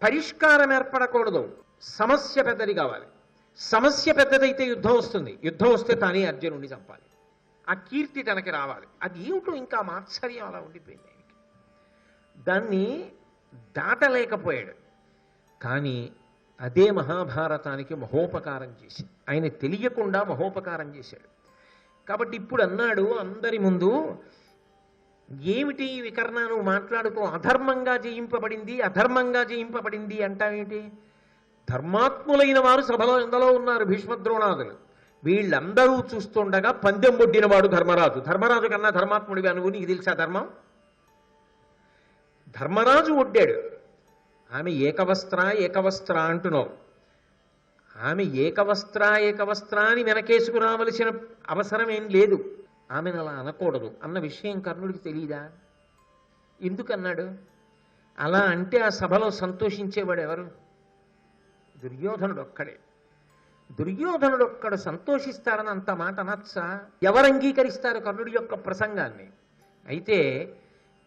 పరిష్కారం ఏర్పడకూడదు, సమస్య పెద్దది కావాలి. సమస్య పెద్దదైతే యుద్ధం వస్తుంది, యుద్ధం వస్తే తానే అర్జునుడిని చంపాలి, ఆ కీర్తి తనకి రావాలి. అది ఏమిటో ఇంకా మాత్సర్యం అలా ఉండిపోయింది ఆయనకి. దాన్ని దాటలేకపోయాడు. కానీ అదే మహాభారతానికి మహోపకారం చేసి ఆయన తెలియకుండా మహోపకారం చేశాడు. కాబట్టి ఇప్పుడు అన్నాడు అందరి ముందు, ఏమిటి వికర్ణ నువ్వు మాట్లాడుతూ అధర్మంగా జయింపబడింది అధర్మంగా జయింపబడింది అంటావేంటి? ధర్మాత్ములైన వారు సభలో ఎందలో ఉన్నారు, భీష్మద్రోణాదులు. వీళ్ళందరూ చూస్తుండగా పందెం ఒడ్డినవాడు ధర్మరాజు. ధర్మరాజు కన్నా ధర్మాత్ముడివి అనువు, నీకు తెలుసా ధర్మం? ధర్మరాజు ఒడ్డాడు. ఆమె ఏకవస్త్ర అంటున్నావు. ఆమె ఏకవస్త్ర అని వెనకేసుకురావలసిన అవసరం ఏం లేదు, ఆమెను అలా అనకూడదు అన్న విషయం కర్ణుడికి తెలియదా? ఎందుకన్నాడు? అలా అంటే ఆ సభలో సంతోషించేవాడు ఎవరు? దుర్యోధనుడు ఒక్కడే. దుర్యోధనుడు ఒక్కడు సంతోషిస్తాడని అంత మాట అనొచ్చా? ఎవరు అంగీకరిస్తారు కర్ణుడి యొక్క ప్రసంగాన్ని? అయితే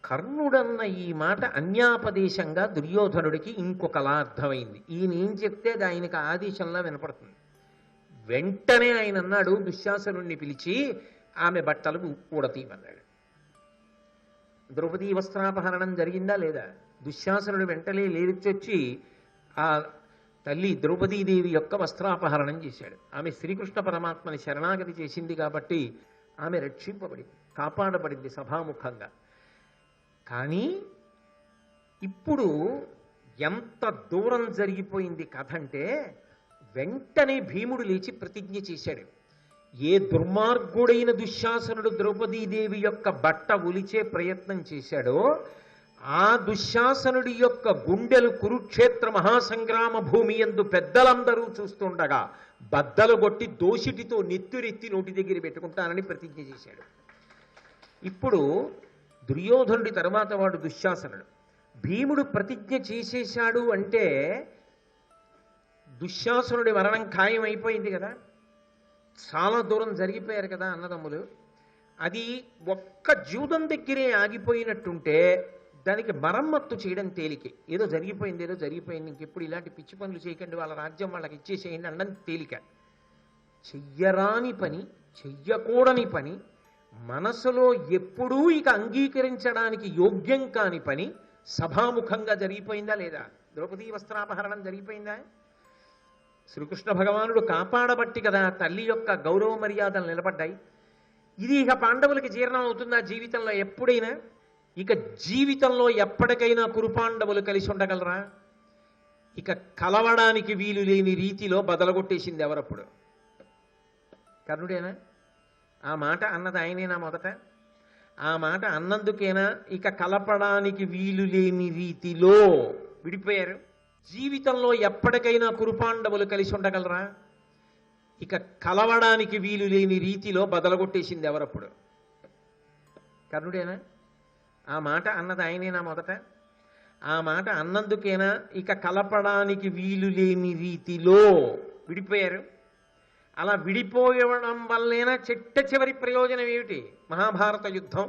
కర్ణుడన్న ఈ మాట అన్యాపదేశంగా దుర్యోధనుడికి ఇంకొకలా అర్థమైంది. ఈయన ఏం చెప్తే అది ఆయనకు ఆదేశంలా వినపడుతుంది. వెంటనే ఆయన అన్నాడు, దుశ్శాసనుడిని పిలిచి ఆమె బట్టలు ఊడతీయమన్నాడు. ద్రౌపదీ వస్త్రాపహరణం జరిగిందా లేదా? దుశ్శాసనుడు వెంటనే లేచొచ్చి ఆ తల్లి ద్రౌపదీదేవి యొక్క వస్త్రాపహరణం చేశాడు. ఆమె శ్రీకృష్ణ పరమాత్మని శరణాగతి చేసింది కాబట్టి ఆమె రక్షింపబడింది, కాపాడబడింది సభాముఖంగా. కానీ ఇప్పుడు ఎంత దూరం జరిగిపోయింది కథ అంటే, వెంటనే భీముడు లేచి ప్రతిజ్ఞ చేశాడు. ఏ దుర్మార్గుడైన దుశ్శాసనుడు ద్రౌపదీదేవి యొక్క బట్ట ఒలిచే ప్రయత్నం చేశాడో, ఆ దుశ్శాసనుడి యొక్క గుండెలు కురుక్షేత్ర మహాసంగ్రామ భూమి యందు పెద్దలందరూ చూస్తుండగా బద్దలు కొట్టి దోషిటితో నెత్తురెత్తి నోటి దగ్గర పెట్టుకుంటానని ప్రతిజ్ఞ చేశాడు. ఇప్పుడు దుర్యోధనుడి తర్వాత వాడు దుశ్శాసనుడు. భీముడు ప్రతిజ్ఞ చేసేశాడు అంటే దుశ్శాసనుడి మరణం ఖాయం అయిపోయింది కదా, చాలా దూరం జరిగిపోయారు కదా అన్నదమ్ములు. అది ఒక్క జూదం దగ్గరే ఆగిపోయినట్టుంటే దానికి మరమ్మత్తు చేయడం తేలికే. ఏదో జరిగిపోయింది, ఇంకెప్పుడు ఇలాంటి పిచ్చి పనులు చేయకండి, వాళ్ళ రాజ్యం వాళ్ళకి ఇచ్చేసేయండి అనడం తేలిక. చెయ్యరాని పని, చెయ్యకూడని పని, మనసులో ఎప్పుడూ ఇక అంగీకరించడానికి యోగ్యం కాని పని సభాముఖంగా జరిగిపోయిందా లేదా? ద్రౌపదీ వస్త్రాపహరణం జరిగిపోయిందా? శ్రీకృష్ణ భగవానుడు కాపాడబట్టి కదా తల్లి యొక్క గౌరవ మర్యాదలు నిలబడ్డాయి. ఇది ఇక పాండవులకి జీర్ణం అవుతుందా జీవితంలో ఎప్పుడైనా? ఇక జీవితంలో ఎప్పటికైనా కురుపాండవులు కలిసి ఉండగలరా? ఇక కలవడానికి వీలు లేని రీతిలో బదలగొట్టేసింది ఎవరప్పుడు? కర్ణుడేనా? ఆ మాట అన్నది ఆయనేనా మొదట? ఆ మాట అన్నందుకేనా ఇక కలపడానికి వీలు లేని రీతిలో విడిపోయారు? జీవితంలో ఎప్పటికైనా కురుపాండవులు కలిసి ఉండగలరా? ఇక కలవడానికి వీలు లేని రీతిలో బదలగొట్టేసింది ఎవరప్పుడు? కర్ణుడేనా? ఆ మాట అన్నది ఆయనేనా మొదట? ఆ మాట అన్నందుకేనా ఇక కలపడానికి వీలు లేని రీతిలో విడిపోయారు? అలా విడిపోయడం వల్లేనా చిట్ట చివరి ప్రయోజనం ఏమిటి? మహాభారత యుద్ధం.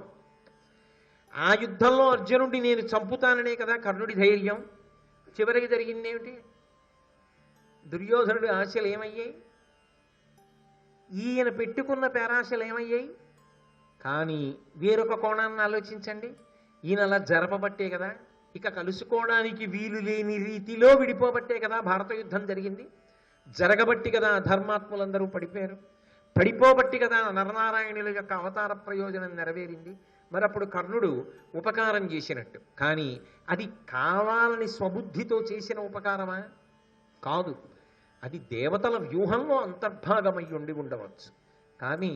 ఆ యుద్ధంలో అర్జునుడిని నేను చంపుతాననే కదా కర్ణుడి ధైర్యం. చివరికి జరిగిందేమిటి? దుర్యోధనుడి ఆశలు ఏమయ్యాయి? ఈయన పెట్టుకున్న పేరాశలు ఏమయ్యాయి? కానీ వేరొక కోణాన్ని ఆలోచించండి. ఈయన అలా జరపబట్టే కదా, ఇక కలుసుకోవడానికి వీలు లేని రీతిలో విడిపోబట్టే కదా భారత యుద్ధం జరిగింది. జరగబట్టి కదా ధర్మాత్ములందరూ పడిపోయారు. పడిపోబట్టి కదా నరనారాయణుల యొక్క అవతార ప్రయోజనం నెరవేరింది. మరి అప్పుడు కర్ణుడు ఉపకారం చేసినట్టు. కానీ అది కావాలని స్వబుద్ధితో చేసిన ఉపకారమా? కాదు. అది దేవతల వ్యూహంలో అంతర్భాగమై ఉండి ఉండవచ్చు. కానీ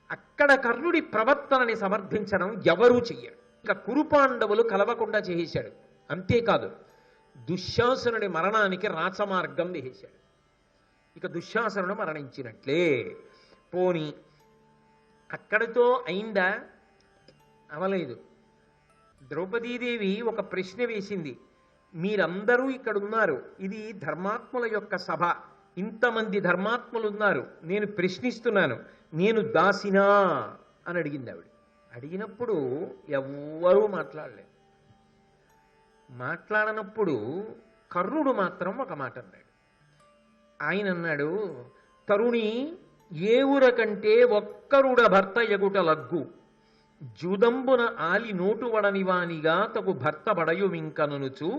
అక్కడ కర్ణుడి ప్రవర్తనని సమర్థించడం ఎవరూ చెయ్యరు. ఇక కురుపాండవులు కలవకుండా చేసేశాడు. అంతేకాదు దుశ్శాసనుడి మరణానికి రాచమార్గం వేసేశాడు. ఇక దుశ్శాసనుడు మరణించినట్లే. పోని అక్కడితో అయిందా? అవలేదు. ద్రౌపదీదేవి ఒక ప్రశ్న వేసింది. మీరందరూ ఇక్కడున్నారు, ఇది ధర్మాత్ముల యొక్క సభ, ఇంతమంది ధర్మాత్ములు ఉన్నారు, నేను ప్రశ్నిస్తున్నాను, నేను దాసినా అని అడిగింది ఆవిడ. అడిగినప్పుడు ఎవ్వరూ మాట్లాడలేదు. మాట్లాడనప్పుడు కర్ణుడు మాత్రం ఒక మాట అన్నాడు. ఆయన అన్నాడు, తరుణి ఏవుర కంటే ఒక్కరుడ భర్త ఎగుట లగ్గు, జూదంబున ఆలి నోటు వడనివానిగా తగు భర్త బడయుమింకనుచు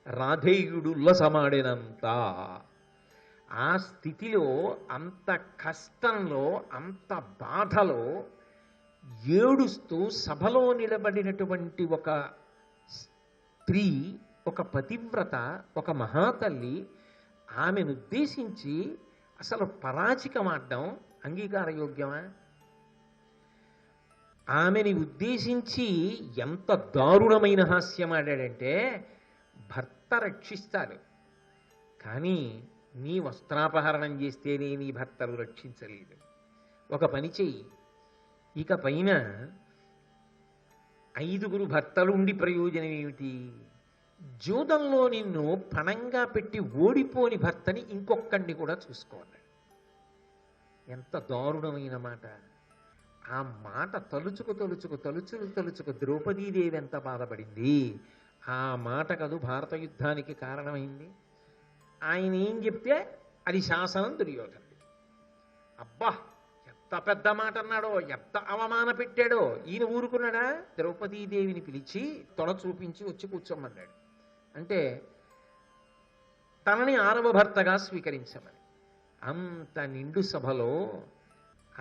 రాధేయుడు ఉల్లసమాడినంత. ఆ స్థితిలో, అంత కష్టంలో, అంత బాధలో ఏడుస్తూ సభలో నిలబడినటువంటి ఒక స్త్రీ, ఒక పతివ్రత, ఒక మహాతల్లి, ఆమెను ఉద్దేశించి అసలు పరాచికమాడడం అంగీకారయోగ్యమా? ఆమెని ఉద్దేశించి ఎంత దారుణమైన హాస్యం ఆడాడంటే, భర్త రక్షిస్తాడు, కానీ నీ వస్త్రాపహరణం చేస్తేనే నీ భర్తలు రక్షించలేదు. ఒక పని చెయ్యి, ఇక పైన 5గురు భర్తలు ఉండి ప్రయోజనం ఏమిటి? జూదంలో నిన్ను పణంగా పెట్టి ఓడిపోని భర్తని ఇంకొక్కడిని కూడా చూసుకోవాలి. ఎంత దారుణమైన మాట! ఆ మాట తలుచుకు తలుచుకు తలుచుకు తలుచుకు ద్రౌపదీదేవి ఎంత బాధపడింది. ఆ మాట కదు భారత యుద్ధానికి కారణమైంది. ఆయన ఏం చెప్తే అది శాసనం దుర్యోధనుడు. అబ్బా, ఎంత పెద్ద మాట అన్నాడో, ఎంత అవమాన పెట్టాడో! ఈయన ఊరుకున్నాడా? ద్రౌపదీదేవిని పిలిచి తొడ చూపించి వచ్చి కూర్చోమన్నాడు. అంటే తనని 6వ భర్తగా స్వీకరించమని. అంత నిండు సభలో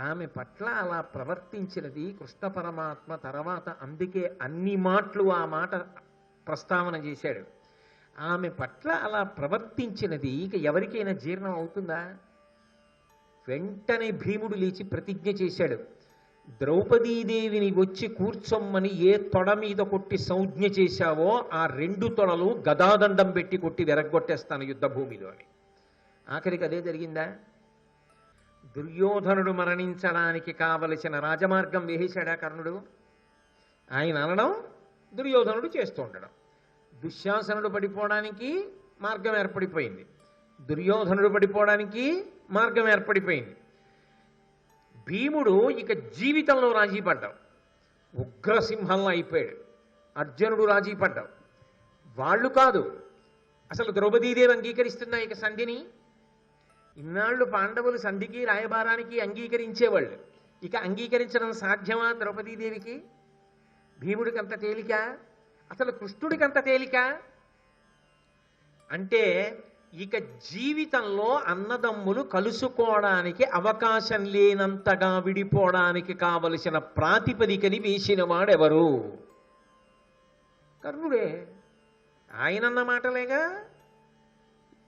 ఆమె పట్ల అలా ప్రవర్తించినది కృష్ణ పరమాత్మ తర్వాత అందుకే అన్ని మాటలు ఆ మాట ప్రస్తావన చేశాడు. ఆమె పట్ల అలా ప్రవర్తించినది ఇక ఎవరికైనా జీర్ణం అవుతుందా? వెంటనే భీముడు లేచి ప్రతిజ్ఞ చేశాడు, ద్రౌపదీదేవిని వచ్చి కూర్చొమ్మని ఏ తొడ మీద కొట్టి సంజ్ఞ చేశావో ఆ 2 తొడలు గదాదండం పెట్టి కొట్టి వెరగొట్టేస్తాను యుద్ధభూమిలో అని. ఆఖరికి అదే జరిగిందా? దుర్యోధనుడు మరణించడానికి కావలసిన రాజమార్గం వేసేశాడా కర్ణుడు? ఆయన అనడం, దుర్యోధనుడు చేస్తూ ఉండడం. దుశ్శాసనుడు పడిపోవడానికి మార్గం ఏర్పడిపోయింది, దుర్యోధనుడు పడిపోవడానికి మార్గం ఏర్పడిపోయింది. భీముడు ఇక జీవితంలో రాజీ పడ్డావు, ఉగ్రసింహంలో అయిపోయాడు. అర్జునుడు రాజీ పడ్డావు. వాళ్ళు కాదు, అసలు ద్రౌపదీదేవి అంగీకరిస్తున్నా ఇక సంధిని. ఇన్నాళ్ళు పాండవులు సంధికి రాయబారానికి అంగీకరించేవాళ్ళు, ఇక అంగీకరించడం సాధ్యమా ద్రౌపదీదేవికి? భీముడికి అంత తేలిక? అసలు కృష్ణుడికి అంత తేలిక? అంటే ఇక జీవితంలో అన్నదమ్ములు కలుసుకోవడానికి అవకాశం లేనంతగా విడిపోవడానికి కావలసిన ప్రాతిపదికని వేసినవాడెవరు? కర్ణుడే. ఆయనన్న మాటలేగా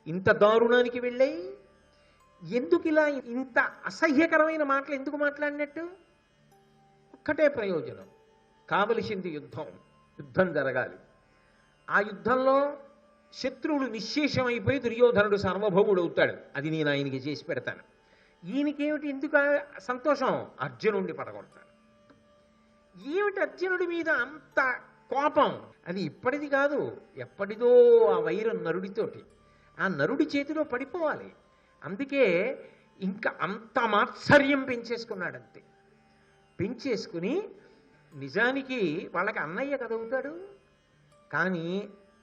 ఇంత దారుణానికి వెళ్ళాయి. ఎందుకు ఇలా ఇంత అసహ్యకరమైన మాటలు ఎందుకు మాట్లాడినట్టు? ఒక్కటే ప్రయోజనం, కావలసింది యుద్ధం. యుద్ధం జరగాలి. ఆ యుద్ధంలో శత్రువులు నిశ్శేషమైపోయి దుర్యోధనుడు సార్వభౌముడు అవుతాడు. అది నేను ఆయనకి చేసి పెడతాను. ఈయనకేమిటి ఎందుకు సంతోషం? అర్జునుడిని పడగొడతాను. ఏమిటి అర్జునుడి మీద అంత కోపం? అది ఇప్పటిది కాదు, ఎప్పటిదో ఆ వైరం నరుడితోటి. ఆ నరుడి చేతిలో పడిపోవాలి. అందుకే ఇంకా అంత మాత్సర్యం పెంచేసుకున్నాడంతే. పెంచేసుకుని నిజానికి వాళ్ళకి అన్నయ్య కదవుతాడు, కానీ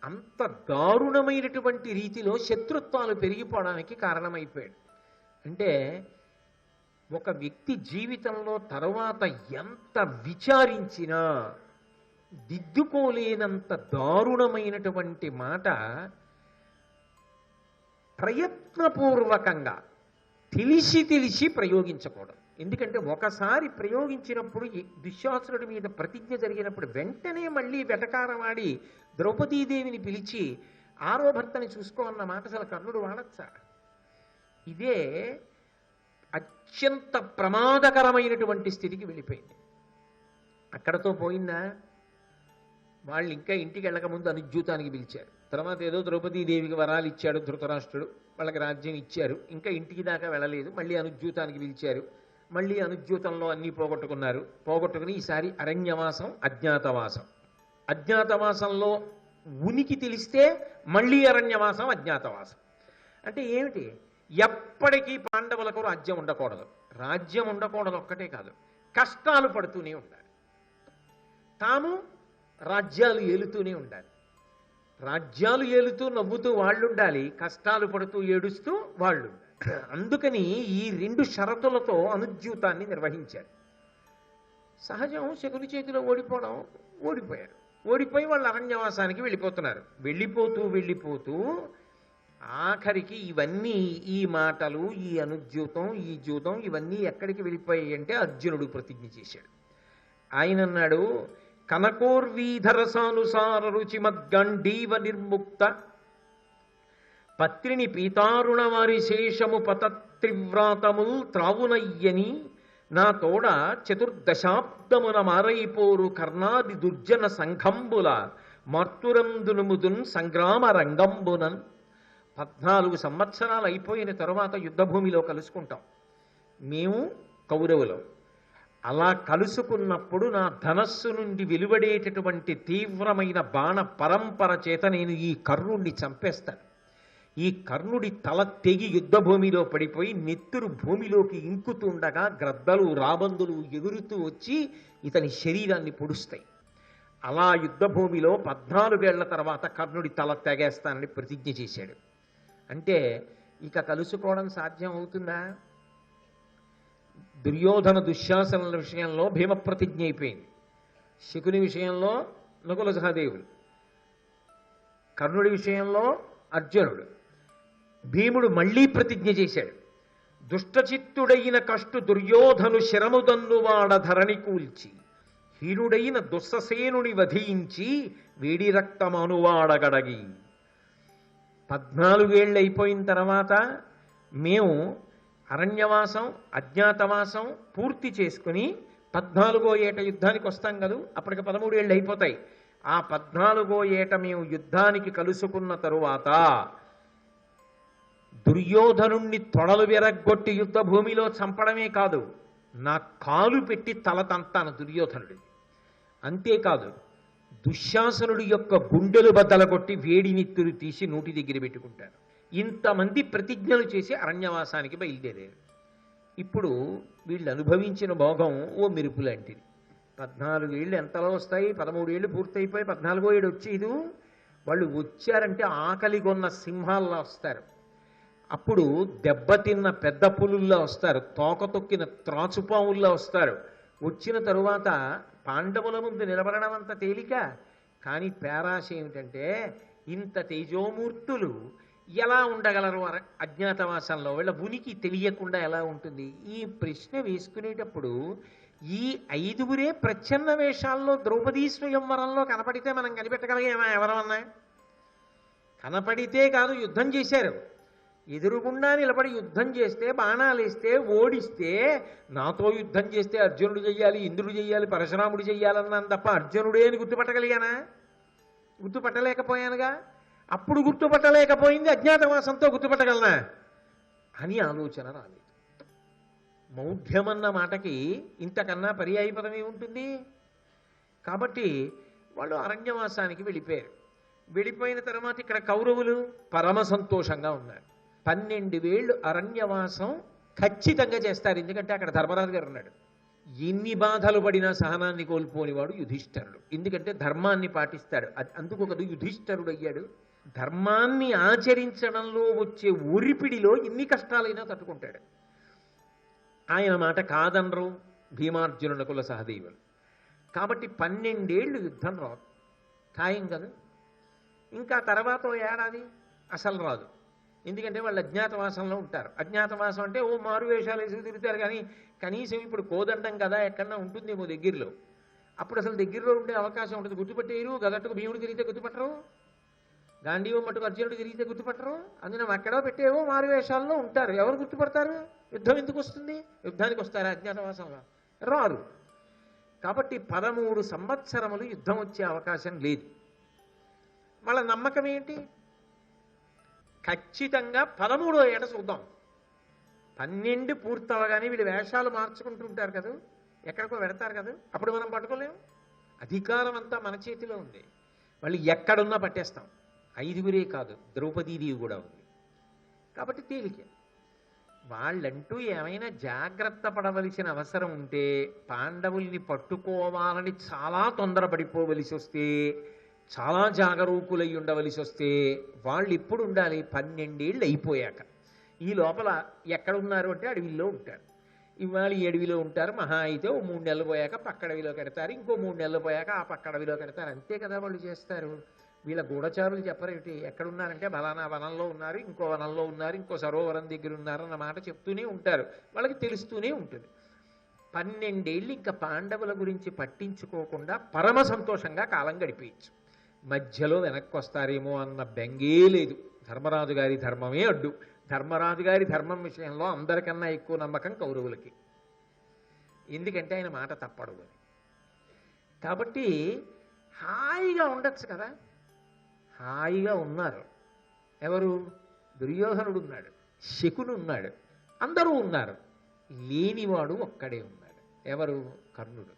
అంత దారుణమైనటువంటి రీతిలో శత్రుత్వాలు పెరిగిపోవడానికి కారణమైపోయాడు. అంటే ఒక వ్యక్తి జీవితంలో తర్వాత ఎంత విచారించినా దిద్దుకోలేనంత దారుణమైనటువంటి మాట ప్రయత్నపూర్వకంగా తెలిసి ప్రయోగించకూడదు. ఎందుకంటే ఒకసారి ప్రయోగించినప్పుడు దుశ్శాసనుడి మీద ప్రతిజ్ఞ జరిగినప్పుడు వెంటనే మళ్ళీ వెటకారమాడి ద్రౌపదీదేవిని పిలిచి 6వ భర్తని చూసుకో అన్న మాట అసలు కర్ణుడు వాడచ్చా? ఇదే అత్యంత ప్రమాదకరమైనటువంటి స్థితికి వెళ్ళిపోయింది. అక్కడతో పోయిందా? వాళ్ళు ఇంకా ఇంటికి వెళ్ళకముందు అనుజ్యూతానికి పిలిచారు. తర్వాత ఏదో ద్రౌపదీదేవికి వరాలు ఇచ్చాడు ధృతరాష్ట్రుడు, వాళ్ళకి రాజ్యం ఇచ్చారు. ఇంకా ఇంటికి దాకా వెళ్ళలేదు, మళ్ళీ అనుజ్యూతానికి పిలిచారు. మళ్ళీ అనుజ్యూతంలో అన్నీ పోగొట్టుకుని ఈసారి అరణ్యవాసం, అజ్ఞాతవాసం. అజ్ఞాతవాసంలో ఉనికి తెలిస్తే మళ్ళీ అరణ్యవాసం, అజ్ఞాతవాసం. అంటే ఏమిటి? ఎప్పటికీ పాండవులకు రాజ్యం ఉండకూడదు. రాజ్యం ఉండకూడదు ఒక్కటే కాదు, కష్టాలు పడుతూనే ఉండాలి. తాము రాజ్యాలు ఏలుతూనే ఉండాలి. రాజ్యాలు ఏలుతూ నవ్వుతూ వాళ్ళుండాలి, కష్టాలు పడుతూ ఏడుస్తూ వాళ్ళు. అందుకని ఈ రెండు షరతులతో అనుజ్యూతాన్ని నిర్వహించారు. సహజం శకుని చేతిలో ఓడిపోవడం, ఓడిపోయారు. ఓడిపోయి వాళ్ళు అరణ్యవాసానికి వెళ్ళిపోతున్నారు. వెళ్ళిపోతూ ఆఖరికి ఇవన్నీ, ఈ మాటలు, ఈ అనుజ్యూతం, ఈ జూతం ఇవన్నీ ఎక్కడికి వెళ్ళిపోయాయి అంటే అర్జునుడు ప్రతిజ్ఞ చేశాడు. ఆయన అన్నాడు, కనకోర్వీధరసానుసార రుచిమద్గండీవ నిర్ముక్త పత్రిని పీతారుణ వారి శేషము పతత్రివ్రాతముల్ త్రావునయ్యని నా తోడ చతుర్దశాబ్దమున మారైపోరు కర్ణాది దుర్జన సంఘంబుల మార్తురందునుముదున్ సంగ్రామ రంగంబునన్. 14 సంవత్సరాలు అయిపోయిన తరువాత యుద్ధభూమిలో కలుసుకుంటాం మేము కౌరవులం. అలా కలుసుకున్నప్పుడు నా ధనస్సు నుండి వెలువడేటటువంటి తీవ్రమైన బాణ పరంపర చేత నేను ఈ కర్ణుడిని చంపేస్తాను. ఈ కర్ణుడి తల తెగి యుద్ధభూమిలో పడిపోయి నెత్తురు భూమిలోకి ఇంకుతుండగా గ్రద్దలు రాబందులు ఎగురుతూ వచ్చి ఇతని శరీరాన్ని పొడుస్తాయి. అలా యుద్ధభూమిలో 14 ఏళ్ల తర్వాత కర్ణుడి తల తెగేస్తానని ప్రతిజ్ఞ చేశాడు. అంటే ఇక కలుసుకోవడం సాధ్యం అవుతుందా? దుర్యోధన దుశ్శాసనుల విషయంలో భీమ ప్రతిజ్ఞ అయిపోయింది, శకుని విషయంలో నకుల సహదేవులు, కర్ణుడి విషయంలో అర్జునుడు. భీముడు మళ్లీ ప్రతిజ్ఞ చేశాడు, దుష్టచిత్తుడైన కష్టు దుర్యోధను శరముదన్నువాడ ధరణి కూల్చి హీనుడైన దుస్ససేనుని వధించి వేడి రక్తమనువాడగడగి. 14 ఏళ్ళు అయిపోయిన తర్వాత మేము అరణ్యవాసం, అజ్ఞాతవాసం పూర్తి చేసుకుని 14వ ఏట యుద్ధానికి వస్తాం కదా. అప్పటికి 13 ఏళ్ళు అయిపోతాయి. ఆ 14వ ఏట మేము యుద్ధానికి కలుసుకున్న తరువాత దుర్యోధనుణ్ణి తొడలు విరగ్గొట్టి యుద్ధ భూమిలో చంపడమే కాదు, నా కాలు పెట్టి తల తంతాను దుర్యోధనుడి. అంతేకాదు, దుశ్శాసనుడి యొక్క గుండెలు బద్దలగొట్టి వేడి నెత్తురు తీసి నోటి దగ్గర పెట్టుకుంటారు. ఇంతమంది ప్రతిజ్ఞలు చేసి అరణ్యవాసానికి బయలుదేరారు. ఇప్పుడు వీళ్ళు అనుభవించిన భోగం ఓ మెరుపు లాంటిది. 14 ఏళ్ళు ఎంతలో వస్తాయి? 13 ఏళ్ళు పూర్తయిపోయి 14వ ఏడు వచ్చేది. వాళ్ళు వచ్చారంటే ఆకలిగొన్న సింహాల్లో వస్తారు. అప్పుడు దెబ్బతిన్న పెద్ద పులుల్లో వస్తారు, తోక తొక్కిన త్రాచుపావుల్లో వస్తారు. వచ్చిన తరువాత పాండవుల ముందు నిలబడడం అంత తేలిక. కానీ పేరాశ ఏమిటంటే ఇంత తేజోమూర్తులు ఎలా ఉండగలరు అజ్ఞాతవాసంలో? వీళ్ళ ఉనికి తెలియకుండా ఎలా ఉంటుంది? ఈ ప్రశ్న వేసుకునేటప్పుడు ఈ 5గురే ప్రచ్ఛన్న వేషాల్లో ద్రౌపదీ స్వయంవరంలో కనపడితే మనం కనిపెట్టగలిగేమా? ఎవరన్నా కనపడితే కాదు, యుద్ధం చేశారు. ఎదురుగుండా నిలబడి యుద్ధం చేస్తే, బాణాలేస్తే, ఓడిస్తే, నాతో యుద్ధం చేస్తే అర్జునుడు చెయ్యాలి, ఇంద్రుడు చెయ్యాలి, పరశురాముడు చెయ్యాలన్నాను తప్ప అర్జునుడే అని గుర్తుపట్టగలిగానా? గుర్తుపట్టలేకపోయానుగా. అప్పుడు గుర్తుపట్టలేకపోయింది, అజ్ఞాతవాసంతో గుర్తుపట్టగలనా అని ఆలోచన రాలేదు. మౌఢ్యమన్న మాటకి ఇంతకన్నా పర్యాయపదం ఏముంటుంది? కాబట్టి వాళ్ళు అరణ్యవాసానికి వెళ్ళిపోయారు. వెళ్ళిపోయిన తర్వాత ఇక్కడ కౌరవులు పరమ సంతోషంగా ఉన్నారు. 12 ఏళ్ళు అరణ్యవాసం ఖచ్చితంగా చేస్తారు. ఎందుకంటే అక్కడ ధర్మరాజు గారు ఉన్నాడు. ఎన్ని బాధలు పడినా సహనాన్ని కోల్పోనివాడు యుధిష్ఠరుడు. ఎందుకంటే ధర్మాన్ని పాటిస్తాడు. అందుకు ఒకడు యుధిష్ఠరుడు అయ్యాడు. ధర్మాన్ని ఆచరించడంలో వచ్చే ఒరిపిడిలో ఎన్ని కష్టాలైనా తట్టుకుంటాడు. ఆయన మాట కాదనరు భీమార్జునుల కుల సహదేవులు. కాబట్టి 12 ఏళ్ళు యుద్ధం రాదు, ఖాయం కదా. ఇంకా తర్వాత ఓ ఏడాది అసలు రాదు. ఎందుకంటే వాళ్ళు అజ్ఞాతవాసంలో ఉంటారు. అజ్ఞాతవాసం అంటే ఓ మారు వేషాలు వేసి తిరుగుతారు. కానీ కనీసం ఇప్పుడు కోదండం కదా ఎక్కడన్నా ఉంటుందేమో దగ్గరలో. అప్పుడు అసలు దగ్గరలో ఉండే అవకాశం ఉంటుంది. గుర్తుపట్టేరు. గదట్టుకు భీముడు తిరిగితే గుర్తుపట్టరు, గాంధీవం మట్టుకు అర్జునుడు తిరిగితే గుర్తుపట్టరు. అందులో ఎక్కడో పెట్టేవో మారు వేషాల్లో ఉంటారు. ఎవరు గుర్తుపడతారు? యుద్ధం ఎందుకు వస్తుంది? యుద్ధానికి వస్తారా అజ్ఞాతవాసంలో? రారు. కాబట్టి 13 సంవత్సరములు యుద్ధం వచ్చే అవకాశం లేదు. వాళ్ళ నమ్మకం ఏంటి? ఖచ్చితంగా 13వ ఏట చూద్దాం. 12 పూర్తవగానే వీళ్ళు వేషాలు మార్చుకుంటుంటారు కదా, ఎక్కడికో పెడతారు కదా, అప్పుడు మనం పట్టుకోలేము. అధికారం అంతా మన చేతిలో ఉంది. వాళ్ళు ఎక్కడున్నా పట్టేస్తాం. 5గురే కాదు, ద్రౌపదీదేవి కూడా ఉంది. కాబట్టి తేలికే. వాళ్ళంటూ ఏమైనా జాగ్రత్త పడవలసిన అవసరం ఉంటే, పాండవుల్ని పట్టుకోవాలని చాలా తొందరపడిపోవలసి వస్తే చాలా జాగరూకులై ఉండవలసి వస్తే వాళ్ళు ఎప్పుడు ఉండాలి? 12 ఏళ్ళు అయిపోయాక. ఈ లోపల ఎక్కడ ఉన్నారు అంటే అడవిలో ఉంటారు. ఇవాళ ఈ అడవిలో ఉంటారు, మహా అయితే ఓ 3 నెలలు పోయాక పక్క అడవిలో కడతారు, ఇంకో 3 నెలలు పోయాక ఆ పక్క అడవిలో కడతారు. అంతే కదా వాళ్ళు చేస్తారు. వీళ్ళ గూఢచారులు చెప్పరేమిటి? ఎక్కడున్నారంటే బలానా వనంలో ఉన్నారు, ఇంకో వనంలో ఉన్నారు, ఇంకో సరోవరం దగ్గర ఉన్నారు అన్న మాట చెప్తూనే ఉంటారు. వాళ్ళకి తెలుస్తూనే ఉంటుంది. 12 ఏళ్ళు ఇంకా పాండవుల గురించి పట్టించుకోకుండా పరమ సంతోషంగా కాలం గడిపేయచ్చు. మధ్యలో వెనక్కి వస్తారేమో అన్న బెంగే లేదు. ధర్మరాజు గారి ధర్మమే అడ్డు. ధర్మరాజు గారి ధర్మం విషయంలో అందరికన్నా ఎక్కువ నమ్మకం కౌరవులకి. ఎందుకంటే ఆయన మాట తప్పడు అని. కాబట్టి హాయిగా ఉండొచ్చు కదా. హాయిగా ఉన్నారు. ఎవరు? దుర్యోధనుడు ఉన్నాడు, శకుని ఉన్నాడు, అందరూ ఉన్నారు. లేనివాడు ఒక్కడే ఉన్నాడు. ఎవరు? కర్ణుడు.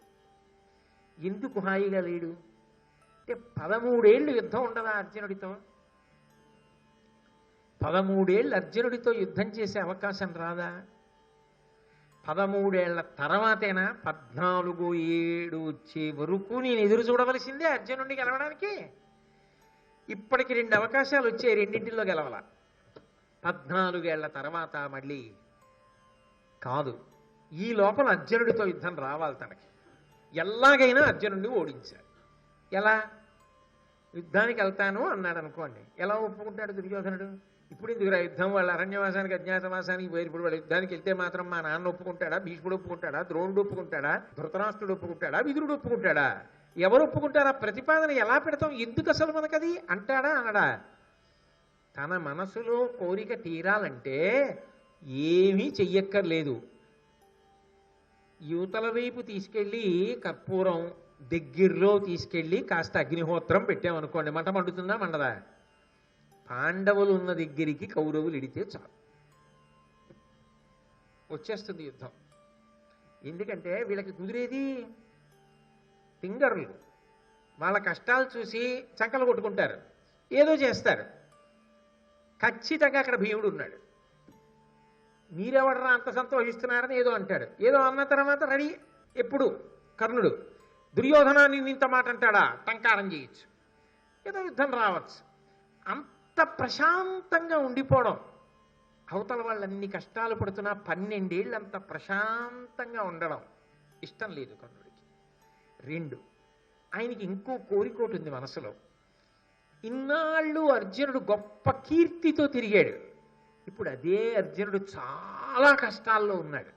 ఎందుకు హాయిగా లేడు అంటే 13 ఏళ్ళు యుద్ధం ఉండదా అర్జునుడితో? 13 ఏళ్ళు అర్జునుడితో యుద్ధం చేసే అవకాశం రాదా? 13 ఏళ్ల తర్వాతేనా 14 ఏడు వచ్చే వరకు నేను ఎదురు చూడవలసిందే అర్జునుడిని గెలవడానికి. ఇప్పటికి 2 అవకాశాలు వచ్చాయి, రెండింటిలో గెలవాల. 14 ఏళ్ల తర్వాత మళ్ళీ కాదు. ఈ లోపల అర్జునుడితో యుద్ధం రావాలి తనకి. ఎలాగైనా అర్జునుడిని ఓడించాలి. ఎలా? యుద్ధానికి వెళ్తాను అన్నాడు అనుకోండి. ఎలా ఒప్పుకుంటాడు దుర్యోధనుడు? ఇప్పుడు ఎందుకు యుద్ధం? వాళ్ళ అరణ్యవాసానికి అజ్ఞాతవాసానికి పోయి ఇప్పుడు వాళ్ళ యుద్ధానికి వెళ్తే మాత్రం మా నాన్న ఒప్పుకుంటాడా? భీష్ముడు ఒప్పుకుంటాడా? ద్రోణుడు ఒప్పుకుంటాడా? ధృతరాష్ట్రుడు ఒప్పుకుంటాడా? విదురుడు ఒప్పుకుంటాడా? ఎవరు ఒప్పుకుంటారా? ప్రతిపాదన ఎలా పెడతాం? ఎందుకు అసలు మనకది అంటాడా అనడా? తన మనసులో కోరిక తీరాలంటే ఏమీ చెయ్యక్కర్లేదు. యువతల వైపు తీసుకెళ్ళి కర్పూరం దగ్గరలో తీసుకెళ్ళి కాస్త అగ్నిహోత్రం పెట్టామనుకోండి, మంట మండుతుందా మండదా? పాండవులు ఉన్న దగ్గరికి కౌరవులు ఇడితే చాలు, వచ్చేస్తుంది యుద్ధం. ఎందుకంటే వీళ్ళకి కుదిరేది ఫింగర్లు. వాళ్ళ కష్టాలు చూసి చంకలు కొట్టుకుంటారు, ఏదో చేస్తారు. ఖచ్చితంగా అక్కడ భీముడు ఉన్నాడు. మీరెవడరా అంత సంతోషిస్తున్నారని ఏదో అంటాడు. ఏదో అన్న తర్వాత రెడీ. ఎప్పుడు? కర్ణుడు. దుర్యోధనాన్ని ఇంత మాట అంటాడా? టంకారం చేయొచ్చు, ఏదో యుద్ధం రావచ్చు. అంత ప్రశాంతంగా ఉండిపోవడం, అవతల వాళ్ళన్ని కష్టాలు పడుతున్నా 12 ఏళ్ళు అంత ప్రశాంతంగా ఉండడం ఇష్టం లేదు కర్ణుడికి. 2, ఆయనకి ఇంకో కోరికోటి ఉంది మనసులో. ఇన్నాళ్ళు అర్జునుడు గొప్ప కీర్తితో తిరిగాడు. ఇప్పుడు అదే అర్జునుడు చాలా కష్టాల్లో ఉన్నాడు.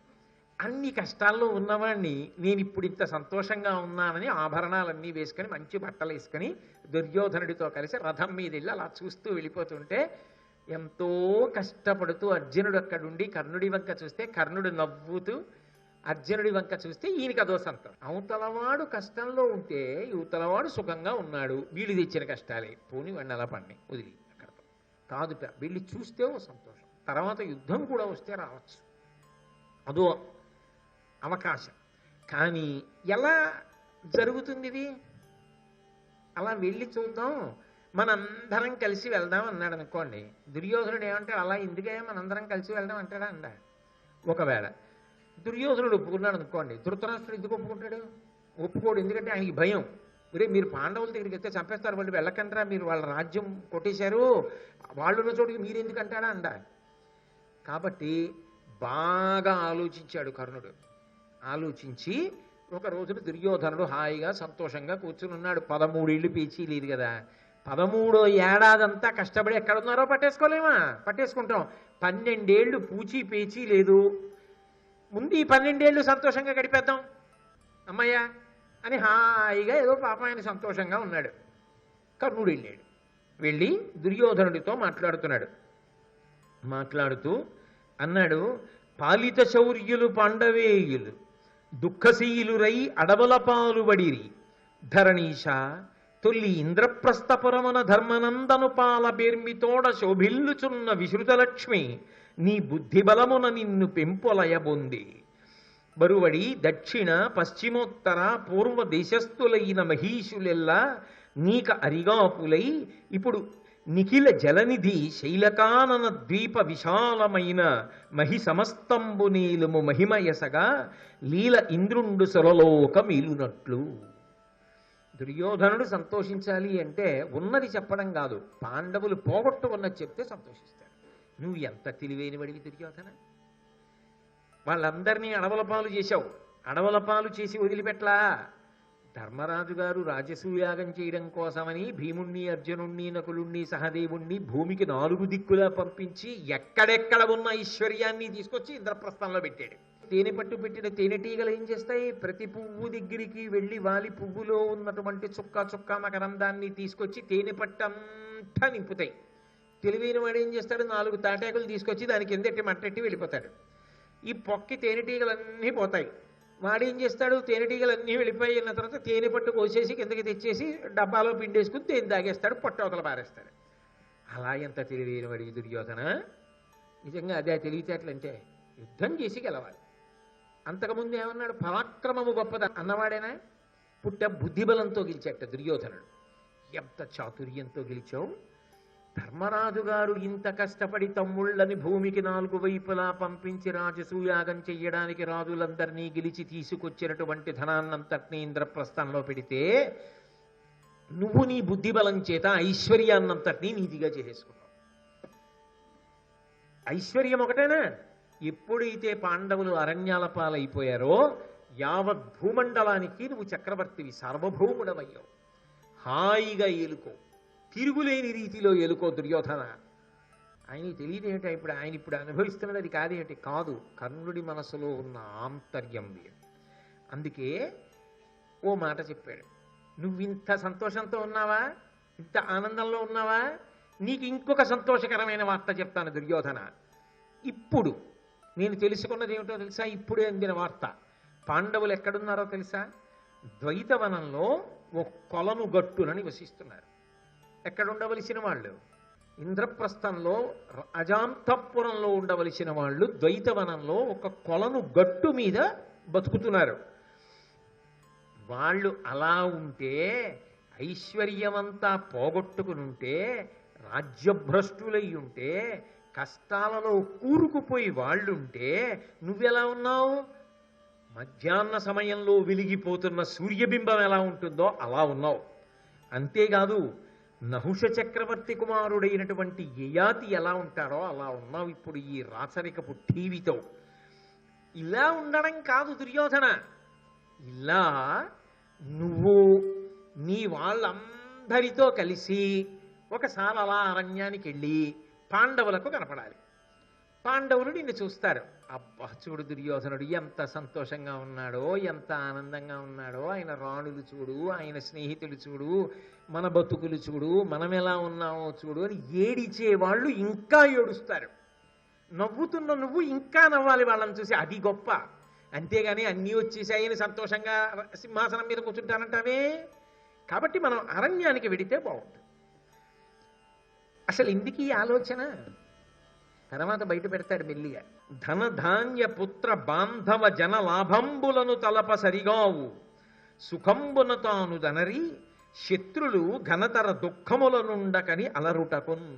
అన్ని కష్టాల్లో ఉన్నవాడిని నేను ఇప్పుడు ఇంత సంతోషంగా ఉన్నానని ఆభరణాలన్నీ వేసుకొని మంచి బట్టలు వేసుకొని దుర్యోధనుడితో కలిసి రథం మీద వెళ్ళి అలా చూస్తూ వెళ్ళిపోతుంటే ఎంతో కష్టపడుతూ అర్జునుడు అక్కడుండి కర్ణుడి వంక చూస్తే కర్ణుడు నవ్వుతూ అర్జునుడి వంక చూస్తే ఈయనకి అదో సంతోషం. అవతలవాడు కష్టంలో ఉంటే యువతలవాడు సుఖంగా ఉన్నాడు, వీళ్ళు తెచ్చిన కష్టాలే పోని వాడిని అలా పడిని వదిలి అక్కడతో కాదుట. వీళ్ళు చూస్తే ఓ సంతోషం, తర్వాత యుద్ధం కూడా వస్తే రావచ్చు, అదో అవకాశం. కానీ ఎలా జరుగుతుంది ఇది? అలా వెళ్ళి చూద్దాం, మనందరం కలిసి వెళ్దాం అన్నాడు అనుకోండి. దుర్యోధనుడు ఏమంటాడు? అలా ఎందుకే మనందరం కలిసి వెళ్దాం అంటాడా? అందా. ఒకవేళ దుర్యోధనుడు ఒప్పుకున్నాడు అనుకోండి, ధృతరాష్ట్రుడు ఎందుకు ఒప్పుకుంటాడు? ఒప్పుకోడు. ఎందుకంటే ఆయనకి భయం. మీరు పాండవుల దగ్గరికి వెళ్తే చంపేస్తారు, వాళ్ళు వెళ్ళకంటారా, మీరు వాళ్ళ రాజ్యం కొట్టేశారు, వాళ్ళున్న చోటుకి మీరు ఎందుకు అంటాడా అందా. కాబట్టి బాగా ఆలోచించాడు కర్ణుడు. ఆలోచించి ఒక రోజున దుర్యోధనుడు హాయిగా సంతోషంగా కూర్చుని ఉన్నాడు. 13 ఏళ్ళు పేచీ లేదు కదా. 13వ ఏడాదంతా కష్టపడి ఎక్కడున్నారో పట్టేసుకోలేమా? పట్టేసుకుంటాం. 12 ఏళ్ళు పూచీ పేచీ లేదు. ముందు ఈ 12 ఏళ్ళు సంతోషంగా గడిపేద్దాం అమ్మయ్య అని హాయిగా ఏదో పాపం ఆయన సంతోషంగా ఉన్నాడు. కర్ణుడు వెళ్ళాడు. వెళ్ళి దుర్యోధనుడితో మాట్లాడుతున్నాడు. మాట్లాడుతూ అన్నాడు, పాలిత శౌర్యులు పాండవేయులు దుఃఖశీలురై అడవుల పాలుబడిరి. ధరణీష తొల్లి ఇంద్రప్రస్థపురమున ధర్మనందను పాల పేర్మితోడ శోభిల్లుచున్న విశ్రుతలక్ష్మి నీ బుద్ధి బలమున నిన్ను పెంపొలయబొంది. బరువడి దక్షిణ పశ్చిమోత్తర పూర్వ దేశస్థులైన మహీషులెల్లా నీక అరిగాపులై ఇప్పుడు నిఖిల జలనిధి శైలకానన ద్వీప విశాలమైన మహి సమస్తంబు నీలుము మహిమయసగా లీల ఇంద్రుండు సురలోక మీలునట్లు. దుర్యోధనుడు సంతోషించాలి అంటే ఉన్నది చెప్పడం కాదు, పాండవులు పోగొట్టుకున్నది చెప్తే సంతోషిస్తాడు. నువ్వు ఎంత తెలివైన వాడివి దుర్యోధన, వాళ్ళందరినీ అడవుల పాలు చేశావు, అడవుల పాలు చేసి వదిలిపెట్లా. ధర్మరాజు గారు రాజసూయాగం చేయడం కోసమని భీముణ్ణి, అర్జునుణ్ణి, నకులుణ్ణి, సహదేవుణ్ణి భూమికి 4 దిక్కులా పంపించి ఎక్కడెక్కడ ఉన్న ఐశ్వర్యాన్ని తీసుకొచ్చి ఇంద్రప్రస్థంలో పెట్టాడు. తేనె పట్టు పెట్టిన తేనెటీగలు ఏం చేస్తాయి? ప్రతి పువ్వు దగ్గరికి వెళ్ళి వాలి పువ్వులో ఉన్నటువంటి చుక్క చుక్క మకరందాన్ని తీసుకొచ్చి తేనె పట్టంతా నింపుతాయి. తెలివైన వాడు ఏం చేస్తాడు? 4 తాటాకులు తీసుకొచ్చి దాని కిందెట్టి మంటెట్టి వెళ్ళిపోతాడు. ఈ పొక్కి తేనెటీగలన్నీ పోతాయి. వాడేం చేస్తాడు? తేనెటీగలన్నీ వెళ్ళిపోయిన తర్వాత తేనె పట్టు కోసేసి కిందకి తెచ్చేసి డబ్బాలో పిండేసుకుని తేనె తాగేస్తాడు, పొట్టవతల పారేస్తాడు. అలా ఎంత తెలివైన వాడి దుర్యోధన. నిజంగా అదే తెలివితేటలంటే, యుద్ధం చేసి గెలవాలి. అంతకుముందు ఏమన్నాడు? పరాక్రమము గొప్పద అన్నవాడేనా? పుట్ట బుద్ధిబలంతో గెలిచేట దుర్యోధనుడు. ఎంత చాతుర్యంతో గెలిచావు. ధర్మరాజు గారు ఇంత కష్టపడి తమ్ముళ్ళని భూమికి 4 వైపులా పంపించి రాజసూయాగం చెయ్యడానికి రాజులందరినీ గెలిచి తీసుకొచ్చినటువంటి ధనాన్నంతటినీ ఇంద్రప్రస్థంలో పెడితే నువ్వు నీ బుద్ధిబలం చేత ఐశ్వర్యాన్నంతటినీ నీతిగా చేసేసుకున్నావు. ఐశ్వర్యం ఒకటేనా? ఎప్పుడైతే పాండవులు అరణ్యాల పాలైపోయారో యావత్ భూమండలానికి నువ్వు చక్రవర్తివి, సార్వభౌముడవయ్యావు. హాయిగా ఏలుకో, తిరుగులేని రీతిలో ఏలుకో దుర్యోధన. ఆయనకి తెలియదు ఏమిటా? ఆయన ఇప్పుడు అనుభవిస్తున్నది అది కాదేమిటి? కాదు, కర్ణుడి మనసులో ఉన్న ఆంతర్యం వేరు. అందుకే ఓ మాట చెప్పాడు, నువ్వు ఇంత సంతోషంతో ఉన్నావా, ఇంత ఆనందంలో ఉన్నావా, నీకు ఇంకొక సంతోషకరమైన వార్త చెప్తాను దుర్యోధన. ఇప్పుడు నేను తెలుసుకున్నది ఏమిటో తెలుసా? ఇప్పుడే అందిన వార్త. పాండవులు ఎక్కడున్నారో తెలుసా? ద్వైతవనంలో ఒక కొలను గట్టున నివసిస్తున్నారు. ఎక్కడ ఉండవలసిన వాళ్ళు? ఇంద్రప్రస్థంలో అజాంతపురంలో ఉండవలసిన వాళ్ళు ద్వైతవనంలో ఒక కొలను గట్టు మీద బతుకుతున్నారు. వాళ్ళు అలా ఉంటే, ఐశ్వర్యమంతా పోగొట్టుకునుంటే, రాజ్యభ్రష్టులై ఉంటే, కష్టాలలో కూరుకుపోయి వాళ్ళుంటే నువ్వెలా ఉన్నావు? మధ్యాహ్న సమయంలో వెలిగిపోతున్న సూర్యబింబం ఎలా ఉంటుందో అలా ఉన్నావు. అంతేకాదు, నహుష చక్రవర్తి కుమారుడైనటువంటి యయాతి ఎలా ఉంటారో అలా ఉన్నావు ఇప్పుడు ఈ రాచరికపు టీవీతో. ఇలా ఉండడం కాదు దుర్యోధన, ఇలా నువ్వు నీ వాళ్ళందరితో కలిసి ఒకసారి అలా అరణ్యానికి వెళ్ళి పాండవులకు కనపడాలి. పాండవులు నిన్ను చూస్తారు. అబ్బా, చూడు దుర్యోధనుడు ఎంత సంతోషంగా ఉన్నాడో, ఎంత ఆనందంగా ఉన్నాడో, ఆయన రాణులు చూడు, ఆయన స్నేహితులు చూడు, మన బతుకులు చూడు, మనం ఎలా ఉన్నామో చూడు అని ఏడిచే వాళ్ళు ఇంకా ఏడుస్తారు. నవ్వుతున్న నువ్వు ఇంకా నవ్వాలి వాళ్ళని చూసి, అది గొప్ప. అంతేగాని అన్నీ వచ్చేసాయని సంతోషంగా సింహాసనం మీద కూర్చుంటానంటావే. కాబట్టి మనం అరణ్యానికి వెడితే బాగుంటుంది. అసలు ఇందుకు ఈ ఆలోచన తర్వాత బయట పెడతాడు మెల్లిగా. ధన ధాన్య పుత్ర బాంధవ జన లాభంబులను తలప సరిగావు, సుఖంబున తాను దనరి శత్రులు ఘనతర దుఃఖములనుండకని అలరుటకున్.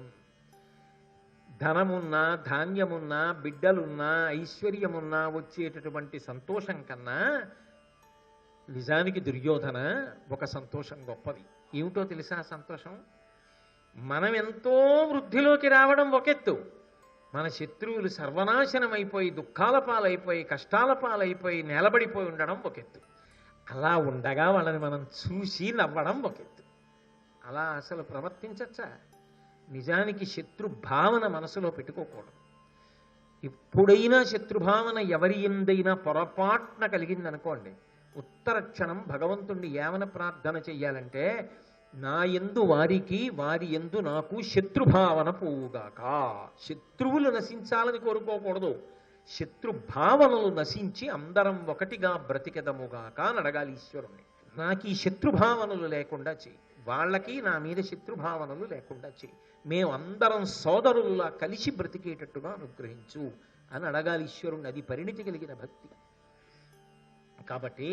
ధనమున్నా, ధాన్యమున్నా, బిడ్డలున్నా, ఐశ్వర్యమున్నా వచ్చేటటువంటి సంతోషం కన్నా నిజానికి దుర్యోధన ఒక సంతోషం గొప్పది. ఏమిటో తెలుసా సంతోషం? మనం ఎంతో వృద్ధిలోకి రావడం ఒకెత్తు, మన శత్రువులు సర్వనాశనమైపోయి, దుఃఖాల పాలైపోయి, కష్టాల పాలైపోయి, నిలబడిపోయి ఉండడం ఒకెత్తు. అలా ఉండగా వాళ్ళని మనం చూసి నవ్వడం ఒకెత్తు. అలా అసలు ప్రవర్తించచ్చా? నిజానికి శత్రుభావన మనసులో పెట్టుకోకూడదు. ఎప్పుడైనా శత్రుభావన ఎవరి ఎందైనా పొరపాటున కలిగిందనుకోండి, ఉత్తర క్షణం భగవంతుణ్ణి ఏమన ప్రార్థన చెయ్యాలంటే, నా యందు వారికి, వారి యందు నాకు శత్రుభావన పోవుగాక. శత్రువులు నశించాలని కోరుకోకూడదు, శత్రుభావనలు నశించి అందరం ఒకటిగా బ్రతికెదముగాక అని అడగాలి ఈశ్వరుణ్ణి. నాకు ఈ శత్రుభావనలు లేకుండా చెయ్యి, వాళ్ళకి నా మీద శత్రుభావనలు లేకుండా చెయ్యి, మేమందరం సోదరులా కలిసి బ్రతికేటట్టుగా అనుగ్రహించు అని అడగాలి ఈశ్వరుణ్ణి. అది పరిణితి కలిగిన భక్తి. కాబట్టి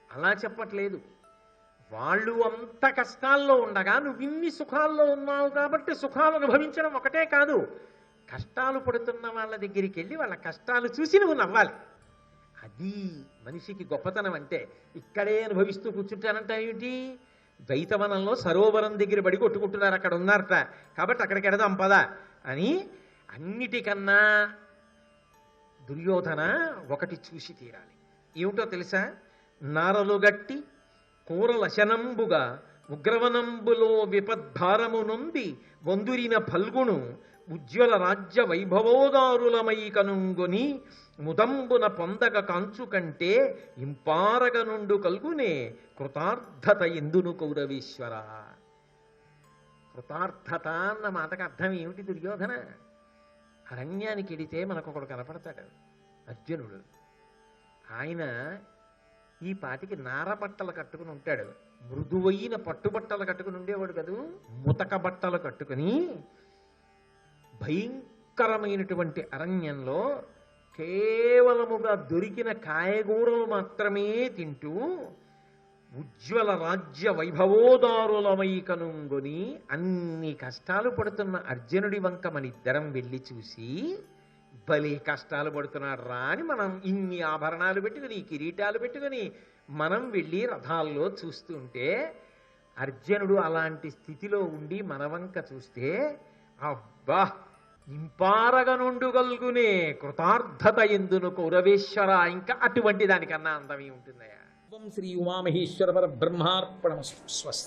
అలా చెప్పట్లేదు. వాళ్ళు అంత కష్టాల్లో ఉండగా నువ్వు ఇన్ని సుఖాల్లో ఉన్నావు కాబట్టి సుఖాలు అనుభవించడం ఒకటే కాదు, కష్టాలు పడుతున్న వాళ్ళ దగ్గరికి వెళ్ళి వాళ్ళ కష్టాలు చూసి నువ్వు నవ్వాలి. అది మనిషికి గొప్పతనం. అంటే ఇక్కడే అనుభవిస్తూ కూర్చుంటానంట ఏమిటి? ద్వైతవనంలో సరోవరం దగ్గర పడి కొట్టుకుంటున్నారు, అక్కడ ఉన్నారట, కాబట్టి అక్కడికి ఎడదాం పదా అని. అన్నిటికన్నా దుర్యోధన ఒకటి చూసి తీరాలి. ఏమిటో తెలుసా? నారలుగట్టి కూరలశనంబుగా ఉగ్రవనంబులో విపద్భారము నొంది వందురిన ఫల్గును ఉజ్వల రాజ్య వైభవోదారులమై కనుంగొని ముదంబున పొందగ కాంచు కంటే ఇంపారగ నుండు కల్గునే కృతార్థత ఎందును కౌరవేశ్వర. కృతార్థత అన్న మాటకు అర్థం ఏమిటి దుర్యోధన? అరణ్యానికి ఎడితే మనకొకడు కనపడతాడు, అర్జునుడు. ఆయన ఈ పాటికి నార బట్టలు కట్టుకుని ఉంటాడు, మృదువైన పట్టుబట్టలు కట్టుకుని ఉండేవాడు కదూ. ముతక బట్టలు కట్టుకుని భయంకరమైనటువంటి అరణ్యంలో కేవలముగా దొరికిన కాయగూరలు మాత్రమే తింటూ ఉజ్వల రాజ్య వైభవోదారులమై కనుంగొని అన్ని కష్టాలు పడుతున్న అర్జునుడి వంక మనిద్దరం వెళ్ళి చూసి, భలే కష్టాలు పడుతున్నాడు రా అని మనం ఇన్ని ఆభరణాలు పెట్టుకుని కిరీటాలు పెట్టుకుని మనం వెళ్ళి రథాల్లో చూస్తుంటే, అర్జునుడు అలాంటి స్థితిలో ఉండి మన వంక చూస్తే, అబ్బా ఇంపారగ నుండు గల్గునే కృతార్థత ఎందును కౌరవేశ్వర. ఇంకా అటువంటి దానికన్నా అందమే ఉంటుందయ్యా. శ్రీ ఉమామహేశ్వర పరబ్రహ్మార్పణమస్తు. స్వస్తి.